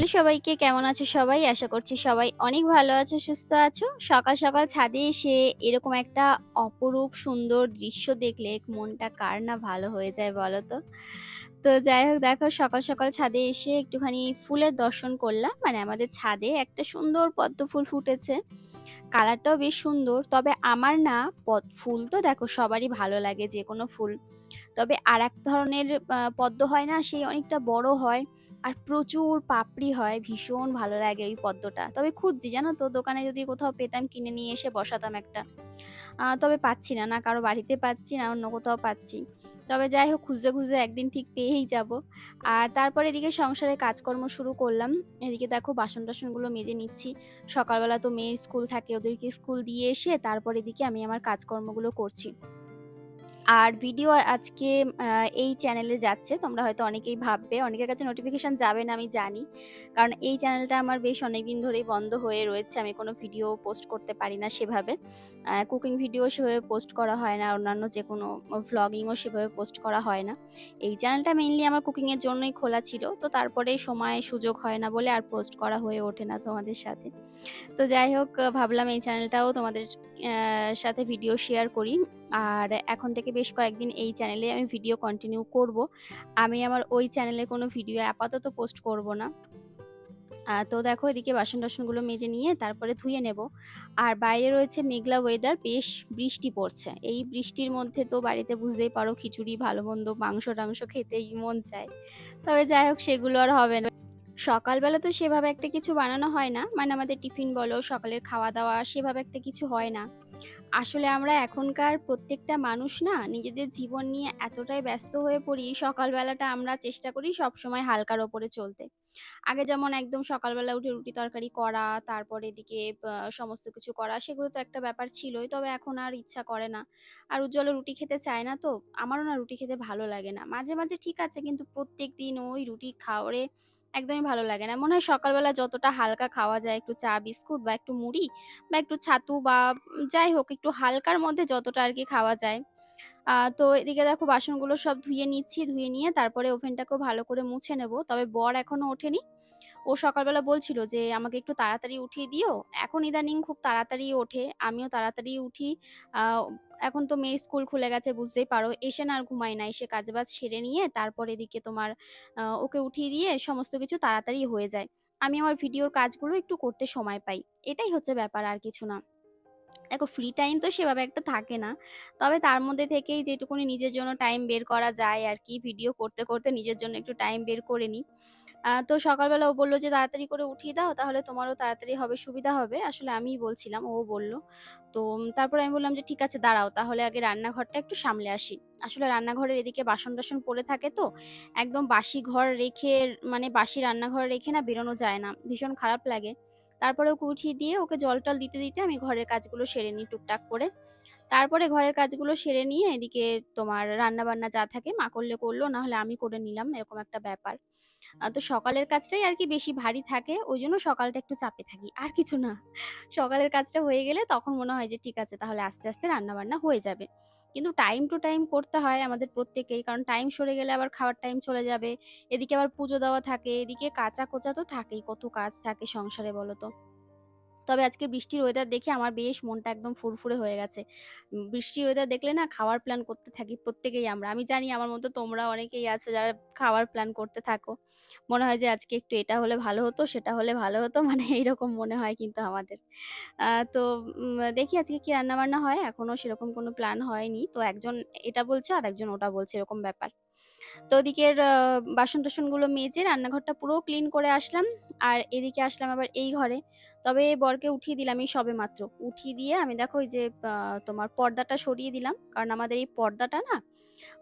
Hello সবাইকে, কেমন আছো সবাই? আশা করছি সবাই অনেক ভালো আছো, সুস্থ আছো। সকাল, সকাল ছাদে এসে এরকম একটা অপরূপ সুন্দর দৃশ্য দেখলে মনটা কার না ভালো হয়ে যায় বলো তো? তো যাই হোক দেখো সকাল, সকাল ছাদে এসে একটুখানি ফুলের দর্শন করলাম। মানে আমাদের ছাদে একটা সুন্দর পদ্ম ফুল ফুটেছে। কালারটাও বেশ সুন্দর। তবে আমার না ফুল তো দেখো সবারই ভালো লাগে যেকোনো ফুল। তবে আরেক ধরনের পদ্ম হয় না? সেই অনেকটা বড় হয় আর প্রচুর পাপড়ি হয়। ভীষণ ভালো লাগে ওই পদ্মটা। তবে খুঁজছি জানো তো? দোকানে যদি কোথাও পেতাম কিনে নিয়ে এসে বসাতাম একটা। তবে পাচ্ছি না। না কারো বাড়িতে পাচ্ছি, না অন্য কোথাও পাচ্ছি। তবে যাই হোক খুঁজতে, খুঁজতে একদিন ঠিক পেয়েই যাবো। আর তারপর এদিকে সংসারে কাজকর্ম শুরু করলাম। এদিকে দেখো বাসন-টাসনগুলো মেজে নিচ্ছি। সকালবেলা তো মেয়ের স্কুল থাকে, ওদেরকে স্কুল দিয়ে এসে তারপর এদিকে আমি আমার কাজকর্মগুলো করছি। আর ভিডিও আজকে এই চ্যানেলে যাচ্ছে। তোমরা হয়তো অনেকেই ভাববে, অনেকের কাছে নোটিফিকেশন যাবে না আমি জানি। কারণ এই চ্যানেলটা আমার বেশ অনেকদিন ধরেই বন্ধ হয়ে রয়েছে। আমি কোনো ভিডিও পোস্ট করতে পারি না সেভাবে। কুকিং ভিডিও সেভাবে পোস্ট করা হয় না। অন্যান্য যেকোনো ভ্লগিংও সেভাবে পোস্ট করা হয় না। এই চ্যানেলটা মেইনলি আমার কুকিংয়ের জন্যই খোলা ছিল। তো তারপরে সময় সুযোগ হয় না বলে আর পোস্ট করা হয়ে ওঠে না তোমাদের সাথে। তো যাই হোক ভাবলাম এই চ্যানেলটাও তোমাদের সাথে ভিডিও শেয়ার করি। আর এখন থেকে বেশ কয়েকদিন এই চ্যানেলে আমি ভিডিও কন্টিনিউ করব। আমি আমার ওই চ্যানেলে কোনো ভিডিও আপাতত পোস্ট করব না। তো দেখো এদিকে বাসন-টাসনগুলো মেজে নিয়ে তারপরে ধুয়ে নেব। আর বাইরে রয়েছে মেঘলা ওয়েদার, বেশ বৃষ্টি পড়ছে। এই বৃষ্টির মধ্যে তো বাড়িতে বুঝতেই পারো খিচুড়ি, ভালো-মন্দ, মাংস-টাংস খেতেই মন চায়। তবে যাই হোক সেগুলো আর হবে না। সকালবেলা তো সেভাবে একটা কিছু বানানো হয় না। মানে আমাদের টিফিন বলো, সকালের খাওয়া-দাওয়া সেভাবে একটা কিছু হয় না। আসলে আমরা এখনকার প্রত্যেকটা মানুষ না নিজেদের জীবন নিয়ে এতটাই ব্যস্ত হয়ে পড়ি, সকালবেলাটা আমরা চেষ্টা করি সবসময় হালকার ওপরে চলতে। আগে যেমন একদম সকালবেলা উঠে রুটি তরকারি করা, তারপর এদিকে সমস্ত কিছু করা, সেগুলো তো একটা ব্যাপার ছিলই। তবে এখন আর ইচ্ছা করে না। আর উজ্জ্বলও রুটি খেতে চায় না তো। আমারও না রুটি খেতে ভালো লাগে না। মাঝে, মাঝে ঠিক আছে কিন্তু প্রত্যেকদিন ওই রুটি খাওয়ারে একদমই ভালো লাগে না। মনে হয় সকালবেলা যতটা হালকা খাওয়া যায়, একটু চা বিস্কুট বা একটু মুড়ি বা একটু ছাতু বা যাই হোক একটু হালকার মধ্যে যতটা আরকি খাওয়া যায়। তো এদিকে দেখো বাসনগুলো সব ধুয়ে নিচ্ছি। ধুয়ে নিয়ে তারপরে ওভেনটাকেও ভালো করে মুছে নেব। তবে বর এখনো ওঠেনি। ও সকালবেলা বলছিল যে, "আমাকে একটু তাড়াতাড়ি উঠিয়ে দিও।" এখন ইদানিং খুব তাড়াতাড়ি ওঠে। আমিও তাড়াতাড়ি উঠি। আ এখন তো মেয়ের স্কুল খুলে গেছে বুঝতেই পারো। এসে না আর ঘুমাই না। এসে কাজ-বাজ সেরে নিয়ে তারপর এদিকে তোমার ওকে উঠিয়ে দিয়ে সমস্ত কিছু তাড়াতাড়ি হয়ে যায়। আমি আমার ভিডিওর কাজগুলো একটু করতে সময় পাই। এটাই হচ্ছে ব্যাপার আর কিছু না। দেখো ফ্রি টাইম তো সেভাবে একটা থাকে না। তবে তার মধ্যে থেকেই যেটুকুনি নিজের জন্য টাইম বের করা যায় আরকি, ভিডিও করতে, করতে নিজের জন্য একটু টাইম বের করে নিই। তো সকালবেলা ও বলল যে, "তাড়াতাড়ি করে উঠিয়ে দাও, তাহলে তোমারও তাড়াতাড়ি হবে, সুবিধা হবে।" আসলে আমিই বলছিলাম, ও বলল। তো তারপরে আমি বললাম যে, "ঠিক আছে দাঁড়াও, তাহলে আগে রান্নাঘরটা একটু সামলে আসি।" আসলে রান্নাঘরের এদিকে বাসন-টাসন পড়ে থাকে তো, একদম বাসি ঘর রেখে মানে বাসি রান্নাঘর রেখে না বেরোনো যায় না। ভীষণ খারাপ লাগে। তারপরে ওকে উঠিয়ে দিয়ে ওকে জল-টল দিতে, দিতে আমি ঘরের কাজগুলো সেরে নিই টুকটাক করে। তারপরে ঘরের কাজগুলো সেরে নিয়ে এদিকে তোমার রান্না-বান্না যা থাকে মা করলে করল, না হলে আমি করে নিলাম, এরকম একটা ব্যাপার। তো সকালের কাজটাই আরকি বেশি ভারী থাকে। ওইজন্য সকালটা একটু চাপে থাকি। আর কিছু না। সকালের কাজটা হয়ে গেলে তখন মনে হয় যে ঠিক আছে তাহলে আস্তে, আস্তে রান্না-বান্না হয়ে যাবে। কিন্তু টাইম টু টাইম করতে হয় আমাদের প্রত্যেকেই। কারণ টাইম সরে গেলে আবার খাওয়ার টাইম চলে যাবে। এদিকে আবার পুজো দেওয়া থাকে, এদিকে কাঁচা-কোচা তো থাকেই। কত কাজ থাকে সংসারে বলো তো? তবে আজকে বৃষ্টির ওয়েদার দেখে আমার বেশ মনটা একদম ফুরফুরে হয়ে গেছে। বৃষ্টির ওয়েদার দেখলে না খাওয়ার প্ল্যান করতে থাকি প্রত্যেকেই আমরা। আমি জানি আমার মতো তোমরা অনেকেই আছো যারা খাওয়ার প্ল্যান করতে থাকো। মনে হয় যে আজকে একটু এটা হলে ভালো হতো, সেটা হলে ভালো হতো। মানে এইরকম মনে হয় কিন্তু আমাদের। তো দেখি আজকে কি রান্নাবান্না হয়। এখনো সেরকম কোনো প্ল্যান হয়নি। তো একজন এটা বলছে, আরেকজন ওটা বলছে এরকম ব্যাপার। তো ওদিকের বাসন-টাসনগুলো মেজে রান্নাঘরটা পুরো ক্লিন করে আসলাম। আর এদিকে আসলাম আবার এই ঘরে। তবে বরকে উঠিয়ে দিলাম এই সবেমাত্র। উঠিয়ে দিয়ে আমি দেখো ওই যে তোমার পর্দাটা সরিয়ে দিলাম। কারণ আমাদের এই পর্দাটা না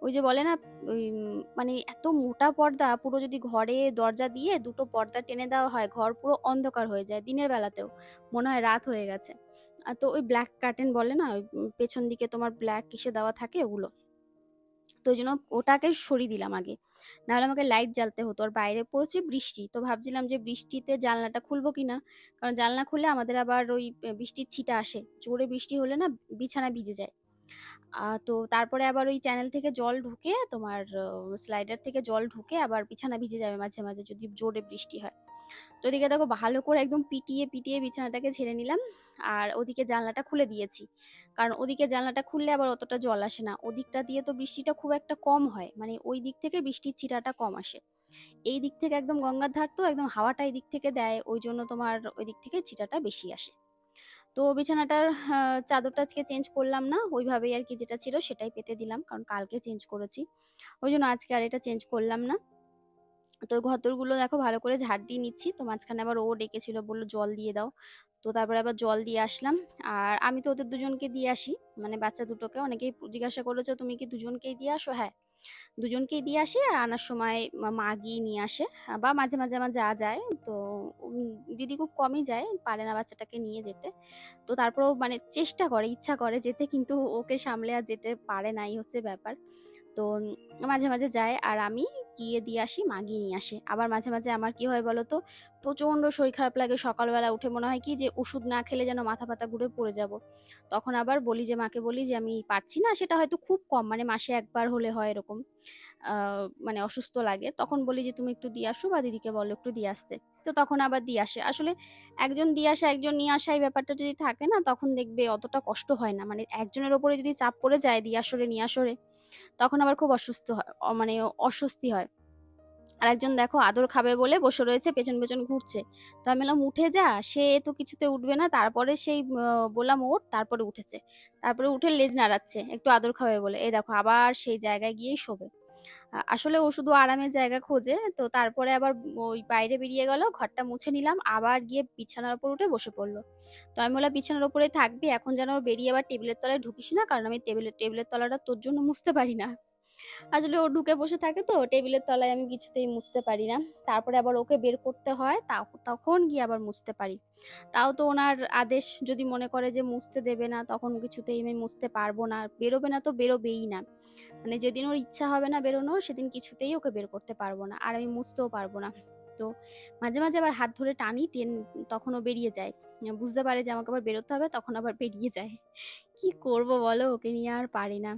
ওই যে বলে না ওই মানে এত মোটা পর্দা পুরো যদি ঘরে দরজা দিয়ে দুটো পর্দা টেনে দেওয়া হয়, ঘর পুরো অন্ধকার হয়ে যায় দিনের বেলাতেও। মনে হয় রাত হয়ে গেছে। তো ওই ব্লাক কার্টেন বলে না ওই পেছন দিকে তোমার ব্লাক ইসে দেওয়া থাকে ওগুলো। তো ওইজন্য ওটাকে সরিয়ে দিলাম আগে। নাহলে আমাকে লাইট জ্বালতে হতো। আর বাইরে পড়েছে বৃষ্টি। তো ভাবছিলাম যে বৃষ্টিতে জানলাটা খুলবো কিনা? কারণ জানলা খুললে আমাদের আবার ওই বৃষ্টির ছিটা আসে। জোরে বৃষ্টি হলে না বিছানা ভিজে যায়। তো তারপরে আবার ওই চ্যানেল থেকে জল ঢুকে তোমার স্লাইডার থেকে জল ঢুকে আবার বিছানা ভিজে যাবে মাঝে, মাঝে যদি জোরে বৃষ্টি হয়। তো এদিকে দেখো ভালো করে একদম পিটিয়ে, পিটিয়ে বিছানাটাকে ঝেড়ে নিলাম। আর ওদিকে জানলাটা খুলে দিয়েছি। কারণ ওদিকে জানলাটা খুললে আবার অতটা জল আসে না। ওদিকটা দিয়ে তো বৃষ্টিটা খুব একটা কম হয়। মানে ওই দিক থেকে বৃষ্টির ছিটাটা কম আসে। এই দিক থেকে একদম গঙ্গার ধার তো একদম হাওয়াটা এই দিক থেকে দেয়। ওইজন্য তোমার ওই দিক থেকে ছিটাটা বেশি আসে। তো বিছানাটার চাদরটা আজকে চেঞ্জ করলাম না। ওইভাবেই আরকি যেটা ছিল সেটাই পেতে দিলাম। কারণ কালকে চেঞ্জ করেছি। ওইজন্য আজকে আর এটা চেঞ্জ করলাম না। তো ঘরদোরগুলো দেখো ভালো করে ঝাড় দিয়ে নিচ্ছি। তো মাঝখানে আবার ও ডেকেছিল, বলল জল দিয়ে দাও। তো তারপরে আবার জল দিয়ে আসলাম। আর আমি তো ওদের দুজনকে দিয়ে আসি। মানে বাচ্চা দুটোকে। অনেকেই জিজ্ঞাসা করেছো তুমি কি দুজনকেই দিয়ে আসো? হ্যাঁ, দুজনকেই দিয়ে আসি। আর আনার সময় মা গিয়ে নিয়ে আসে। বা মাঝে, মাঝে আমার যা যায়। তো দিদি খুব কমই যায়। পারে না বাচ্চাটাকে নিয়ে যেতে। তো তারপরেও মানে চেষ্টা করে, ইচ্ছা করে যেতে, কিন্তু ওকে সামলে আর যেতে পারে না, এই হচ্ছে ব্যাপার। তো মাঝে, মাঝে যায় আর আমি গিয়ে দিয়ে আসি, মা গিয়ে নিয়ে আসে। আবার মাঝে, মাঝে আমার কি হয় বলো তো? প্রচন্ড শরীর খারাপ লাগে, সকালবেলা উঠে মনে হয় কি যে ওষুধ না খেলে যেন মাথা-ফাথা ঘুরে পড়ে যাবো। তখন আবার বলি যে মাকে বলি যে আমি পারছি না, সেটা হয়তো খুব কম মানে মাসে ১ বার হলে হয় এরকম। আ মানে অসুস্থ লাগে। তখন বলি যে তুমি একটু দিয়ে আসো বা দিদিকে বলো একটু দিয়ে আসতে। তো তখন আবার দিয়ে আসে। আসলে একজন দিয়ে আসা, একজন নিয়ে আসা এই ব্যাপারটা যদি থাকে না তখন দেখবে অতটা কষ্ট হয় না। মানে একজনের উপরে যদি চাপ পড়ে যায় দিয়ে আসো রে, নিয়ে আসো রে, তখন আবার খুব অসুস্থ হয়, মানে অস্বস্তি হয়। আরেকজন দেখো আদর খাবে বলে বসে রয়েছে, পেছন, পেছন ঘুরছে। তো আমি বললাম, "উঠে যা।" সে তো কিছুতে উঠবে না। তারপরে সেই বললাম, "ওঠ।" তারপরে উঠেছে। তারপরে উঠে লেজ নাড়াচ্ছে, একটু আদর খাবে বলে। এই দেখো আবার সেই জায়গায় গিয়েই শোবে। আসলে ও শুধু আরামের জায়গা খোঁজে। তো তারপরে আবার ওই বাইরে বেরিয়ে গেল, ঘরটা মুছে নিলাম। আবার গিয়ে বিছানার উপর উঠে বসে পড়ল। তো আমি বললাম, "বিছানার উপরেই থাকবি। এখন যেন বেরিয়ে আবার টেবিলের তলায় ঢুকিস না। কারণ আমি টেবিলের তলাটা তোর জন্য মুছতে পারি না।" আসলে ও ঢুকে বসে থাকে তো টেবিলের তলায়, আমি কিছুতেই মুছতে পারি না। তারপরে আবার ওকে বের করতে হয়, তখন গিয়ে আবার মুছতে পারি। তাও তো ওনার আদেশ, যদি মনে করে যে মুছতে দেবে না তখন কিছুতেই আমি মুছতে পারবো না। বেরোবে না তো বেরোবেই না। মানে যেদিন ওর ইচ্ছা হবে না বেরোনোর সেদিন কিছুতেই ওকে বের করতে পারবো না। আর আমি মুছতেও পারবো না। তো মাঝে, মাঝে আবার হাত ধরে টানি, তখন ও বেরিয়ে যায়। বুঝতে পারে যে আমাকে আবার বেরোতে হবে, তখন আবার বেরিয়ে যায়। কি করব বলো? ওকে নিয়ে আর পারি না।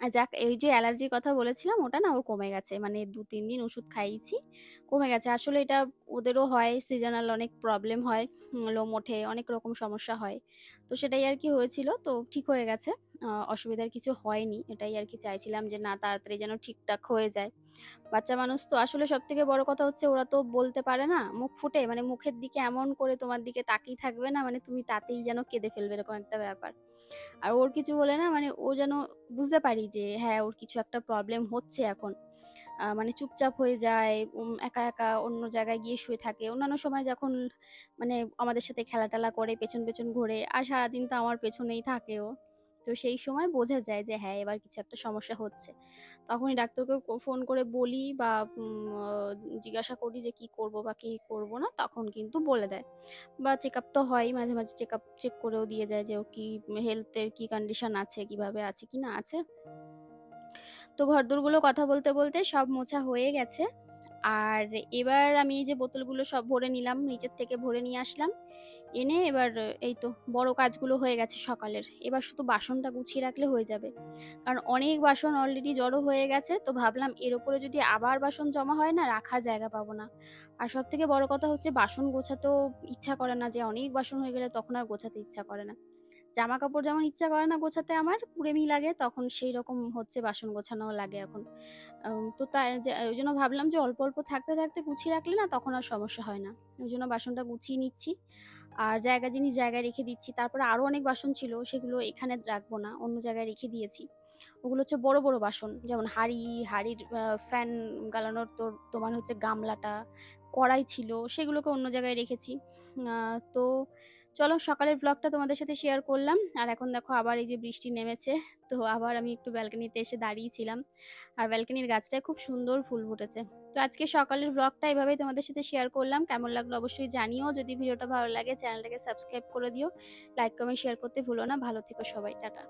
যাক, এই যে অ্যালার্জির কথা বলেছিলাম ওটা না ওর কমে গেছে। মানে ২-৩ দিন ওষুধ খাইয়েছি, কমে গেছে। আসলে এটা ওদেরও হয়, সিজনাল অনেক প্রবলেম হয়। লোম ওঠে, অনেক রকম সমস্যা হয়। তো সেটাই আরকি হয়েছিল। তো ঠিক হয়ে গেছে। অসুবিধার কিছু হয়নি। এটাই আরকি চাইছিলাম যে না তাড়াতাড়ি যেন ঠিকঠাক হয়ে যায়। বাচ্চা মানুষ তো আসলে সবথেকে বড় কথা হচ্ছে ওরা তো বলতে পারে না মুখ ফুটে। মানে মুখের দিকে এমন করে তোমার দিকে তাকিয়ে থাকবে না, মানে তুমি তাতেই যেন কেঁদে ফেলবে, এরকম একটা ব্যাপার। আর ওর কিছু হলে না মানে ও যেন বুঝতে পারি যে হ্যাঁ, ওর কিছু একটা প্রবলেম হচ্ছে এখন। মানে চুপচাপ হয়ে যায়, একা, একা অন্য জায়গায় গিয়ে শুয়ে থাকে। অন্যান্য সময় যখন মানে আমাদের সাথে খেলা-টেলা করে, পেছন, পেছন ঘোরে আর সারাদিন তো আমার পেছনেই থাকে ও। তো সেই সময় বোঝা যায় যে হ্যাঁ, এবার কিছু একটা সমস্যা হচ্ছে। তখনই ডাক্তারকে ফোন করে বলি বা জিজ্ঞাসা করি যে কি করব বা কি করব না, তখন কিন্তু বলে দেয়। বা চেকআপ তো হয়ই, মাঝে, মাঝে চেক করেও দিয়ে যায় যে ওর কি হেলথ এর কি কন্ডিশন আছে, কিভাবে আছে কি না আছে। তো ঘরদোরগুলো কথা বলতে, বলতে সব মোছা হয়ে গেছে। আর এবার আমি এই যে বোতলগুলো সব ভরে নিলাম, নিচের থেকে ভরে নিয়ে আসলাম। এনে এবার এই তো বড় কাজগুলো হয়ে গেছে সকালের। এবার শুধু বাসনটা গুছিয়ে রাখলে হয়ে যাবে। কারণ অনেক বাসন অলরেডি জড়ো হয়ে গেছে। তো ভাবলাম এর উপরে যদি আবার বাসন জমা হয় না, রাখার জায়গা পাবো না। আর সবথেকে বড় কথা হচ্ছে বাসন গোছাতেও ইচ্ছা করে না, যে অনেক বাসন হয়ে গেলে তখন আর গোছাতে ইচ্ছা করে না। জামাকাপড় যেমন ইচ্ছা করে না গোছাতে আমার, কুড়েমি লাগে, তখন সেইরকম হচ্ছে বাসন গোছানোও লাগে এখন। তো তাই ওইজন্য ভাবলাম যে অল্প, অল্প থাকতে, থাকতে গুছিয়ে রাখলে না তখন আর সমস্যা হয় না। ওইজন্য বাসনটা গুছিয়ে নিচ্ছি। আর জিনিস জায়গায় রেখে দিচ্ছি। তারপরে আরো অনেক বাসন ছিল, সেগুলো এখানে রাখবো না, অন্য জায়গায় রেখে দিয়েছি। ওগুলো হচ্ছে বড়, বড় বাসন। যেমন হাঁড়ির ফ্যান গালানোর তোমার হচ্ছে গামলাটা, কড়াই ছিল, সেগুলোকে অন্য জায়গায় রেখেছি। তো চলো সকালের ভ্লগটা তোমাদের সাথে শেয়ার করলাম। আর এখন দেখো আবার এই যে বৃষ্টি নেমেছে। তো আবার আমি একটু ব্যালকনিতে এসে দাঁড়িয়েছিলাম। আর ব্যালকনির গাছটায় খুব সুন্দর ফুল ফুটেছে। তো আজকে সকালের ভ্লগটা এভাবেই তোমাদের সাথে শেয়ার করলাম। কেমন লাগলো অবশ্যই জানিও। যদি ভিডিওটা ভালো লাগে চ্যানেলটাকে সাবস্ক্রাইব করে দিও। লাইক, কমেন্ট, শেয়ার করতে ভুলো না। ভালো থেকো সবাই। টাটা।